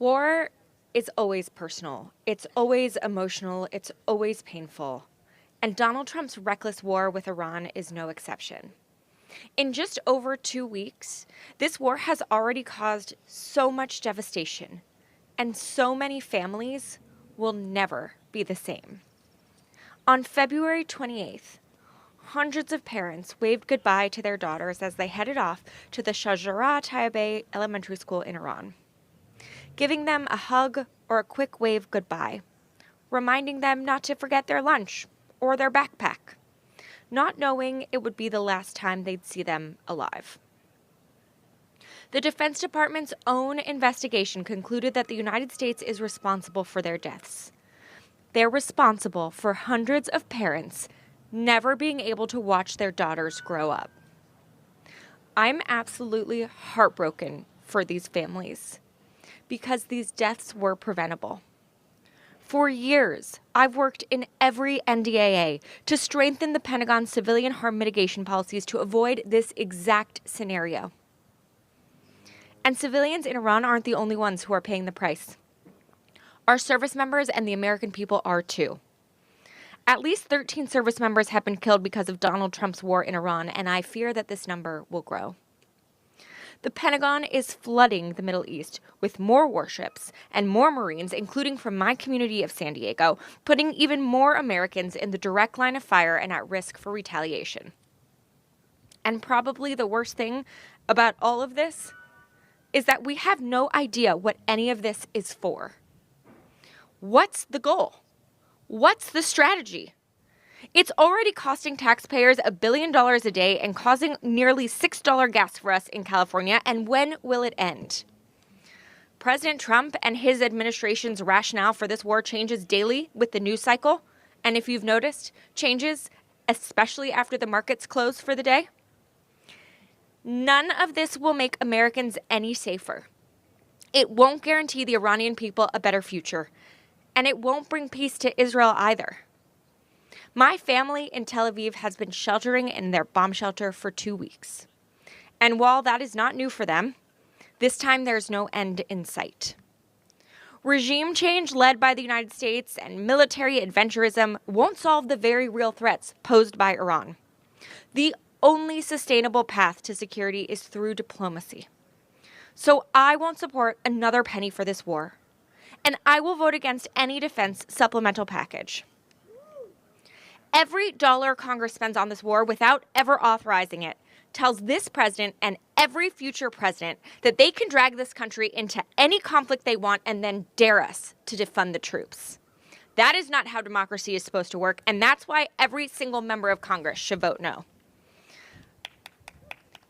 War is always personal. It's always emotional. It's always painful. And Donald Trump's reckless war with Iran is no exception. In just over 2 weeks, this war has already caused so much devastation, and so many families will never be the same. On February 28th, hundreds of parents waved goodbye to their daughters as they headed off to the Shajara Tayyibeh Elementary School in Iran, giving them a hug or a quick wave goodbye, reminding them not to forget their lunch or their backpack, not knowing it would be the last time they'd see them alive. The Defense Department's own investigation concluded that the United States is responsible for their deaths. They're responsible for hundreds of parents never being able to watch their daughters grow up. I'm absolutely heartbroken for these families because these deaths were preventable. For years, I've worked in every NDAA to strengthen the Pentagon's civilian harm mitigation policies to avoid this exact scenario. And civilians in Iran aren't the only ones who are paying the price. Our service members and the American people are too. At least 13 service members have been killed because of Donald Trump's war in Iran, and I fear that this number will grow. The Pentagon is flooding the Middle East with more warships and more Marines, including from my community of San Diego, putting even more Americans in the direct line of fire and at risk for retaliation. And probably the worst thing about all of this is that we have no idea what any of this is for. What's the goal? What's the strategy? It's already costing taxpayers $1 billion a day and causing nearly $6 gas for us in California. And when will it end? President Trump and his administration's rationale for this war changes daily with the news cycle. And if you've noticed, changes especially after the markets close for the day. None of this will make Americans any safer. It won't guarantee the Iranian people a better future. And it won't bring peace to Israel either. My family in Tel Aviv has been sheltering in their bomb shelter for 2 weeks. And while that is not new for them, this time there's no end in sight. Regime change led by the United States and military adventurism won't solve the very real threats posed by Iran. The only sustainable path to security is through diplomacy. So I won't support another penny for this war. And I will vote against any defense supplemental package. Every dollar Congress spends on this war without ever authorizing it tells this president and every future president that they can drag this country into any conflict they want and then dare us to defund the troops. That is not how democracy is supposed to work, and that's why every single member of Congress should vote no.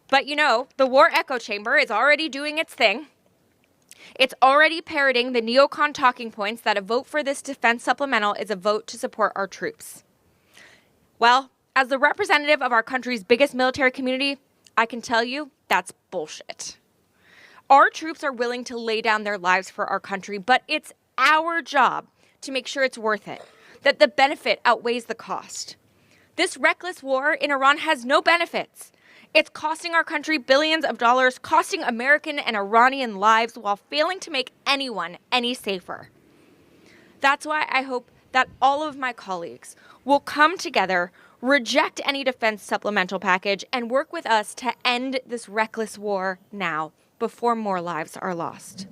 But you know, the war echo chamber is already doing its thing. It's already parroting the neocon talking points that a vote for this defense supplemental is a vote to support our troops. Well, as the representative of our country's biggest military community, I can tell you that's bullshit. Our troops are willing to lay down their lives for our country, but it's our job to make sure it's worth it, that the benefit outweighs the cost. This reckless war in Iran has no benefits. It's costing our country billions of dollars, costing American and Iranian lives while failing to make anyone any safer. That's why I hope that all of my colleagues will come together, reject any defense supplemental package, and work with us to end this reckless war now before more lives are lost.